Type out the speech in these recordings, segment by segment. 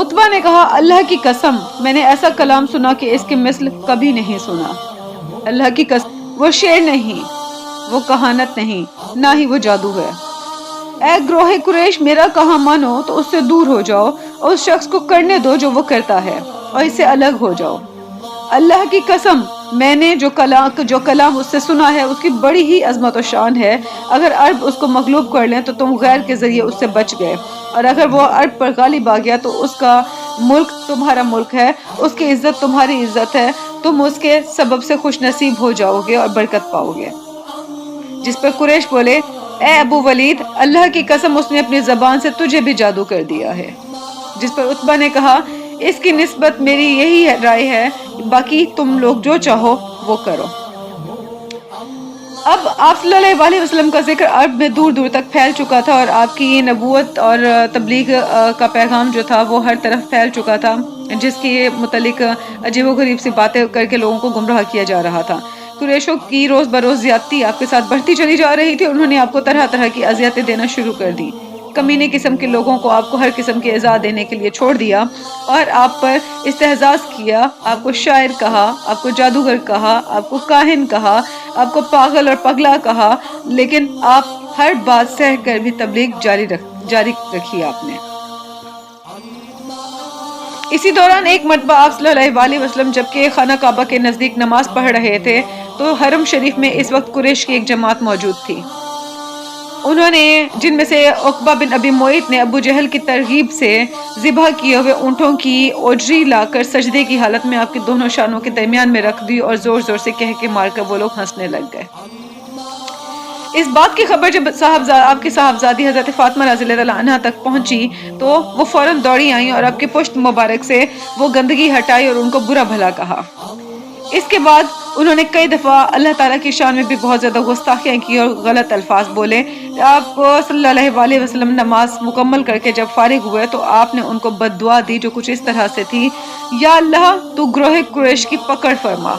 عتبہ نے کہا اللہ کی قسم میں نے ایسا کلام سنا کہ اس کے مثل کبھی نہیں سنا۔ اللہ کی قسم وہ شعر نہیں، وہ کہانت نہیں، نہ ہی وہ جادو ہے۔ اے گروہ قریش میرا کہا مانو تو اس سے دور ہو جاؤ اور اس شخص کو کرنے دو جو وہ کرتا ہے اور اس سے الگ ہو جاؤ۔ اللہ کی قسم میں نے جو کلام اس سے سنا ہے اس کی بڑی ہی عظمت و شان ہے۔ اگر عرب اس کو مغلوب کر لیں تو تم غیر کے ذریعے اس سے بچ گئے، اور اگر وہ عرب پر غالب آ گیا تو اس کا ملک تمہارا ملک ہے، اس کی عزت تمہاری عزت ہے، تم اس کے سبب سے خوش نصیب ہو جاؤ گے اور برکت پاؤ گے۔ جس پر قریش بولے اے ابو ولید اللہ کی قسم اس نے اپنی زبان سے تجھے بھی جادو کر دیا ہے۔ جس پر عتبہ نے کہا اس کی نسبت میری یہی رائے ہے، باقی تم لوگ جو چاہو وہ کرو۔ اب آپ صلی اللہ علیہ وسلم کا ذکر عرب میں دور دور تک پھیل چکا تھا، اور آپ کی یہ نبوت اور تبلیغ کا پیغام جو تھا وہ ہر طرف پھیل چکا تھا، جس کے متعلق عجیب و غریب سی باتیں کر کے لوگوں کو گمراہ کیا جا رہا تھا۔ قریشوں کی روز بروز زیادتی آپ کے ساتھ بڑھتی چلی جا رہی تھی، انہوں نے آپ کو طرح طرح کی اذیتیں دینا شروع کر دی۔ کمینے قسم کے لوگوں کو آپ کو ہر قسم کی ایذا دینے کے لیے چھوڑ دیا اور آپ پر استحزاز کیا، آپ کو شاعر کہا، آپ کو جادوگر کہا، آپ کو کاہن کہا، آپ کو پاگل اور پگلا کہا، لیکن آپ ہر بات سہ کر بھی تبلیغ جاری رکھی آپ نے۔ اسی دوران ایک مرتبہ آپ صلی اللہ علیہ وسلم جبکہ خانہ کعبہ کے نزدیک نماز پڑھ رہے تھے تو حرم شریف میں اس وقت قریش کی ایک جماعت موجود تھی، انہوں نے جن میں سے عقبہ بن ابی معیط نے ابو جہل کی ترغیب سے ذبح کیے ہوئے اونٹوں کی اوجری لا کر سجدے کی حالت میں آپ کے دونوں شانوں کے درمیان میں رکھ دی اور زور زور سے کہہ کے مار کر وہ لوگ ہنسنے لگ گئے۔ اس بات کی خبر جب آپ کی صاحبزادی حضرت فاطمہ رضی اللہ عنہا تک پہنچی تو وہ فوراً دوڑی آئیں اور آپ کے پشت مبارک سے وہ گندگی ہٹائی اور ان کو برا بھلا کہا۔ اس کے بعد انہوں نے کئی دفعہ اللہ تعالیٰ کی شان میں بھی بہت زیادہ گستاخیاں کی اور غلط الفاظ بولے۔ آپ صلی اللہ علیہ وسلم نماز مکمل کر کے جب فارغ ہوئے تو آپ نے ان کو بد دعا دی جو کچھ اس طرح سے تھی، یا اللہ تو گروہ قریش کی پکڑ فرما،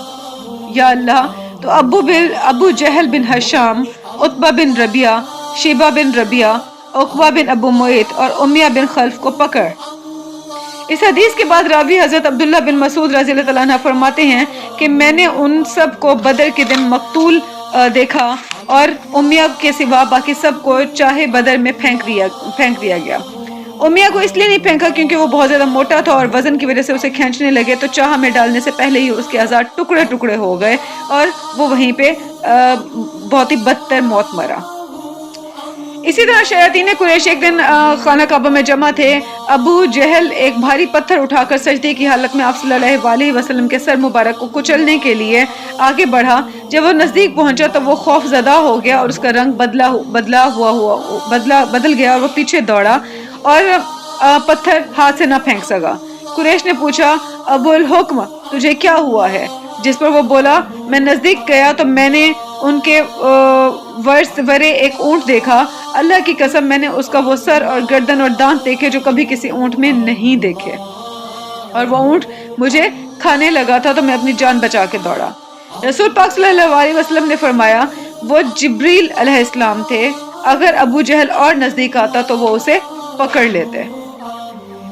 یا اللہ تو ابو جہل بن ہشام، عتبہ بن ربیعہ، شیبہ بن ربیعہ، عقبہ بن ابو معیط اور امیہ بن خلف کو پکڑ۔ اس حدیث کے بعد راوی حضرت عبداللہ بن مسعود رضی اللہ عنہ فرماتے ہیں کہ میں نے ان سب کو بدر کے دن مقتول دیکھا اور امیہ کے سوا باقی سب کو چاہے بدر میں پھینک دیا گیا۔ امیہ کو اس لیے نہیں پھینکا کیونکہ وہ بہت زیادہ موٹا تھا اور وزن کی وجہ سے اسے کھینچنے لگے تو چاہ میں ڈالنے سے پہلے ہی اس کے اعضاء ٹکڑے ٹکڑے ہو گئے اور وہ وہیں پہ بہت ہی بدتر موت مرا۔ اسی طرح شیاطین قریش ایک دن خانہ کعبہ میں جمع تھے۔ ابو جہل ایک بھاری پتھر اٹھا کر سجدے کی حالت میں آپ صلی اللہ علیہ وسلم کے سر مبارک کو کچلنے کے لیے آگے بڑھا۔ جب وہ نزدیک پہنچا تو وہ خوف زدہ ہو گیا اور اس کا رنگ بدل گیا اور وہ پیچھے دوڑا اور پتھر ہاتھ سے نہ پھینک سکا۔ قریش نے پوچھا ابو الحکم تجھے کیا ہوا ہے؟ جس پر وہ بولا میں نزدیک گیا تو میں نے ان کے ورے ایک اونٹ دیکھا، اللہ کی قسم میں نے اس کا وہ سر اور گردن اور دانت دیکھے جو کبھی کسی اونٹ میں نہیں دیکھے، اور وہ اونٹ مجھے کھانے لگا تھا تو میں اپنی جان بچا کے دوڑا۔ رسول پاک صلی اللہ علیہ وسلم نے فرمایا وہ جبریل علیہ السلام تھے، اگر ابو جہل اور نزدیک آتا تو وہ اسے پکڑ لیتے۔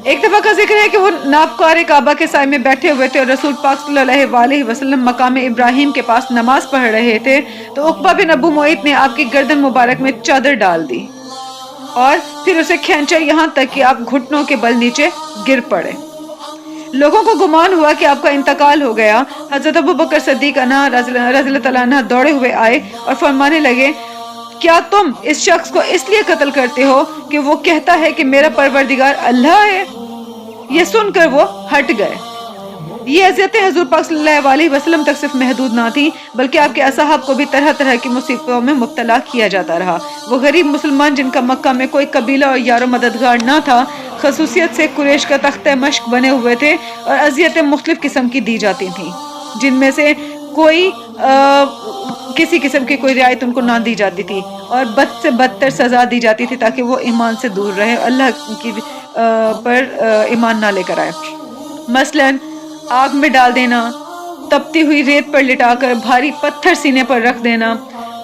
ایک دفعہ کا ذکر ہے کہ وہ ناپکار کعبہ کے سائے میں بیٹھے ہوئے تھے اور رسول پاک صلی اللہ علیہ وسلم مقام ابراہیم کے پاس نماز پڑھ رہے تھے تو عقبہ بن ابو معیط نے آپ کی گردن مبارک میں چادر ڈال دی اور پھر اسے کھینچا یہاں تک کہ آپ گھٹنوں کے بل نیچے گر پڑے۔ لوگوں کو گمان ہوا کہ آپ کا انتقال ہو گیا۔ حضرت ابو بکر صدیق رضی اللہ عنہ دوڑے ہوئے آئے اور فرمانے لگے کیا تم اس شخص کو اس لیے قتل کرتے ہو کہ وہ کہتا ہے کہ میرا پروردگار اللہ ہے؟ یہ سن کر وہ ہٹ گئے۔ یہ اذیتیں حضور پاک صلی اللہ علیہ وسلم تک صرف محدود نہ تھیں بلکہ آپ کے اصحاب کو بھی طرح طرح کی مصیبتوں میں مبتلا کیا جاتا رہا۔ وہ غریب مسلمان جن کا مکہ میں کوئی قبیلہ اور یار و مددگار نہ تھا خصوصیت سے قریش کا تختہ مشق بنے ہوئے تھے اور اذیتیں مختلف قسم کی دی جاتی تھیں، جن میں سے کوئی کسی قسم کی کوئی رعایت ان کو نہ دی جاتی تھی اور بد سے بدتر سزا دی جاتی تھی تاکہ وہ ایمان سے دور رہے، اللہ کی پر ایمان نہ لے کر آئے۔ مثلاً آگ میں ڈال دینا، تپتی ہوئی ریت پر لٹا کر بھاری پتھر سینے پر رکھ دینا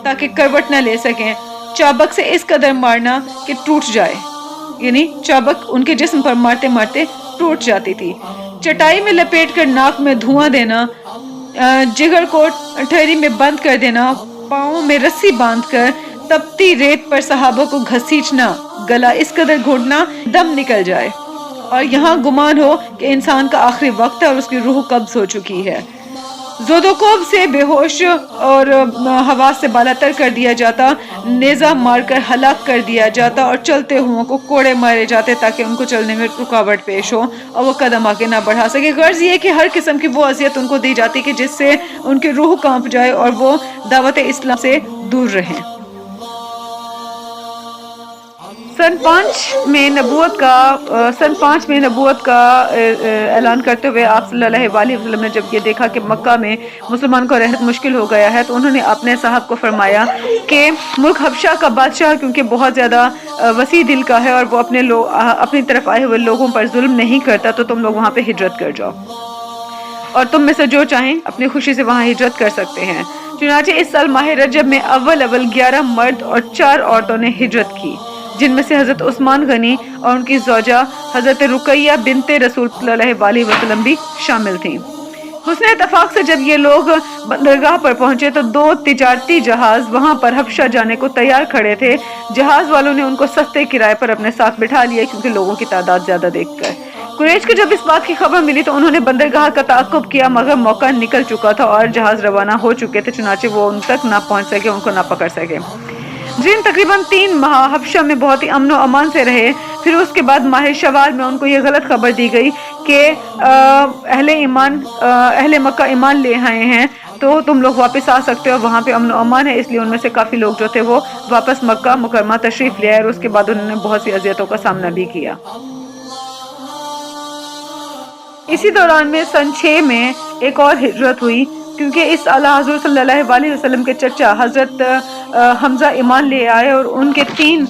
تاکہ کروٹ نہ لے سکیں، چابک سے اس قدر مارنا کہ ٹوٹ جائے، यानी चाबक उनके जिस्म पर मारते मारते टूट जाती थी। चटाई में लपेट कर नाक में धुआं देना, जिगर को ठहरी में बंद कर देना, पाँव में रस्सी बांधकर तपती रेत पर सहाबा को घसीटना, गला इस कदर घोटना दम निकल जाए और यहाँ गुमान हो कि इंसान का आखिरी वक्त है और उसकी रूह कब्ज हो चुकी है। जोदोकोब से बेहोश और हवास से बालातर कर दिया जाता, नेजा मारकर हलाक कर दिया जाता और चलते हुओं को कोड़े मारे जाते ताकि उनको चलने में रुकावट पेश हो और वो कदम आगे ना बढ़ा सके। गर्ज ये कि हर किस्म की वो अजियत उनको दी जाती कि जिससे उनकी रूह कांप जाए और वो दावत इस्लाम से दूर रहें। सन 5 में नबूवत का ऐलान करते हुए आप सल्लल्लाहु अलैहि वसल्लम ने जब ये देखा कि मक्का में मुसलमान को रहना मुश्किल हो गया है तो उन्होंने अपने साहब को फरमाया कि मुल्क हबशा का बादशाह क्योंकि बहुत ज़्यादा वसी दिल का है और वो अपनी तरफ आए हुए लोगों पर जुल्म नहीं करता, तो तुम लोग वहाँ पे हिजरत कर जाओ और तुम में से जो चाहें अपनी खुशी से वहाँ हिजरत कर सकते हैं। चुनांचे इस साल माह रजब में अव्वल 11 मर्द और 4 औरतों ने हिजरत की, जिनमें से हज़रत उस्मान गनी और उनकी ज़ौजा हज़रत रुकैया बिनते रसूल सल्लल्लाहु अलैहि वसल्लम भी शामिल थीं। हुस्न इत्तफाक से जब ये लोग बंदरगाह पर पहुंचे तो 2 तिजारती जहाज वहां पर हबशा जाने को तैयार खड़े थे। जहाज वालों ने उनको सस्ते किराए पर अपने साथ बिठा लिया क्योंकि लोगों की तादाद ज्यादा देखकर। कुरैश को जब इस बात की खबर मिली तो उन्होंने बंदरगाह का ताक़ुब किया, मगर मौका निकल चुका था और जहाज रवाना हो चुके थे, चुनाचे वो उन तक ना पहुंच सके, उनको ना पकड़ सके। जिन तकरीबन 3 माह हबशा में बहुत ही अमन और अमान से रहे, फिर उसके बाद माह शवाल में उनको ये गलत खबर दी गई कि अहले मक्का ईमान ले आए हैं तो तुम लोग वापस आ सकते हो, वहाँ पे अमन और अमान है। इसलिए उनमें से काफ़ी लोग जो थे वो वापस मक्का मुकरमा तशरीफ़ ले आए और उसके बाद उन्होंने बहुत सी अजियतों का सामना भी किया। इसी दौरान में सन 6 में एक और हिजरत हुई क्योंकि इस आला हज़रत सल्लल्लाहु अलैहि वसल्लम के चचा हज़रत हमजा ईमान ले आए और उनके 3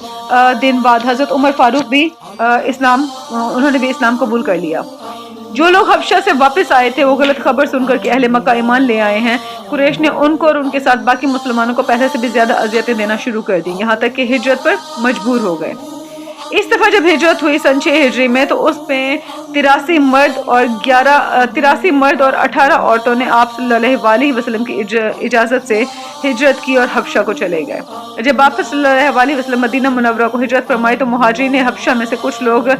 दिन बाद हज़रत उमर फारूक भी उन्होंने भी इस्लाम कबूल कर लिया। जो लोग हबशा से वापस आए थे वो गलत खबर सुनकर कि अहले मक्का ईमान ले आए हैं, कुरैश ने उनको और उनके साथ बाकी मुसलमानों को पहले से भी ज्यादा अजियतें देना शुरू कर दी, यहाँ तक कि हिजरत पर मजबूर हो गए। इस दफा जब हिजरत हुई सन 6 हिजरी में तो उसमें 83 मर्द और 18 औरतों ने आप सल्लल्लाहु अलैहि वसल्लम की इजाजत से हिजरत की और हबशा को चले गए। जब आप सल्लल्लाहु अलैहि वसल्लम मदीना मुनव्वरा को हिजरत फरमाई तो मुहाजिरीन हबशा में से कुछ लोग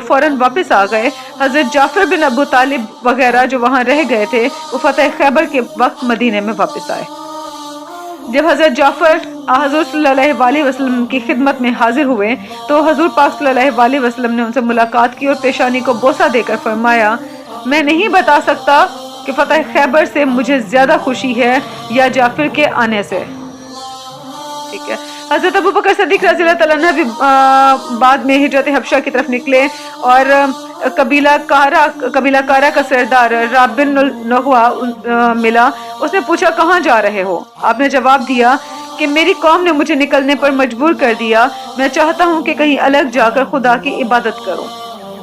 फौरन वापस आ गए। हजरत जाफर बिन अबू तालिब वगैरह जो वहां रह गए थे वो फतेह खैबर के वक्त मदीने में वापस आए। जब हजरत जाफर हजूर सल्लल्लाहु अलैहि वसल्लम की खिदमत में हाजिर हुए तो हजूर पाक सल्लल्लाहु अलैहि वसल्लम ने उनसे मुलाकात की और पेशानी को बोसा देकर फरमाया, मैं नहीं बता सकता कि फतेह खैबर से मुझे ज्यादा खुशी है या जाफर के आने से। ठीक है। हजरत अबू बकर सिद्दीक रज़ी अल्लाह तआला अन्हु भी बाद में हिजरत हबशा की तरफ निकले और कबीला कारा का सरदार राबिन नहुआ मिला। उसने पूछा कहाँ जा रहे हो? आपने जवाब दिया कि मेरी कौम ने मुझे निकलने पर मजबूर कर दिया, मैं चाहता हूँ कि कहीं अलग जाकर खुदा की इबादत करूँ।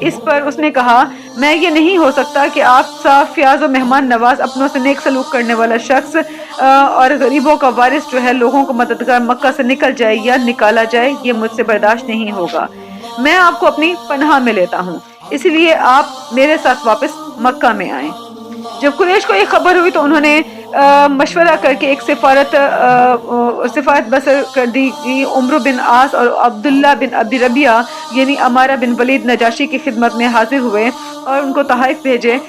इस पर उसने कहा, मैं ये नहीं हो सकता कि आप साफ फ्याज और मेहमान नवाज अपनों से नेक सलूक करने वाला शख्स और गरीबों का वारिस जो है लोगों को मददगार मक्का से निकल जाए या निकाला जाए, ये मुझसे बर्दाश्त नहीं होगा। मैं आपको अपनी पनाह में लेता हूँ, इसलिए आप मेरे साथ वापस मक्का में आए। जब कुरैश को ये खबर हुई तो उन्होंने मशवरा करके एक सिफारत बसर कर दी कि उमर बिन आस और अब्दुल्ला बिन अबी रबिया यानी अमारा बिन वलीद नजाशी की खिदमत में हाजिर हुए और उनको तहाइफ भेजे।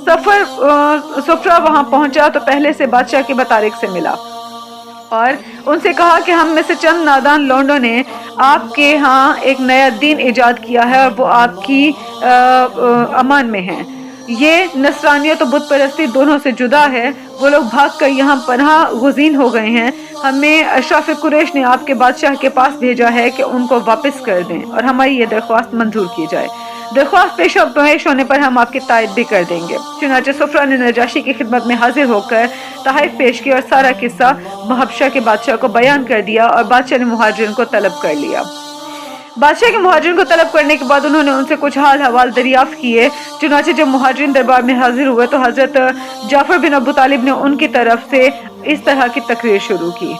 सफरा वहां पहुंचा तो पहले से बादशाह के बतारिक से मिला और उनसे कहा कि हम में से चंद नादान लौंडों ने आपके यहाँ एक नया दीन इजाद किया है और वो आपकी अमान में है। ये नसरानियत और बुत परस्ती दोनों से जुदा है। वो लोग भाग कर यहाँ पनाह गुज़ीन हो गए हैं। हमें अशराफ कुरैश ने आपके बादशाह के पास भेजा है कि उनको वापस कर दें और हमारी ये दरख्वास्त मंजूर की जाए। दरख्वास्त पेश होने पर हम आपकी तायद भी कर देंगे। चुनांचे सफरा ने नजाशी की खिदमत में हाजिर होकर तहाइफ पेश की और सारा किस्सा हबशा के बादशाह को बयान कर दिया और बादशाह ने मुहाजिरिन को तलब कर लिया। बादशाह के मुहाजिरिन को तलब करने के बाद उन्होंने उनसे कुछ हाल हवाल दरियाफ्त किए। चुनांचे जब मुहाजिरिन दरबार में हाजिर हुए तो हजरत जाफर बिन अबू तालिब ने उनकी तरफ से इस तरह की तकरीर शुरू की।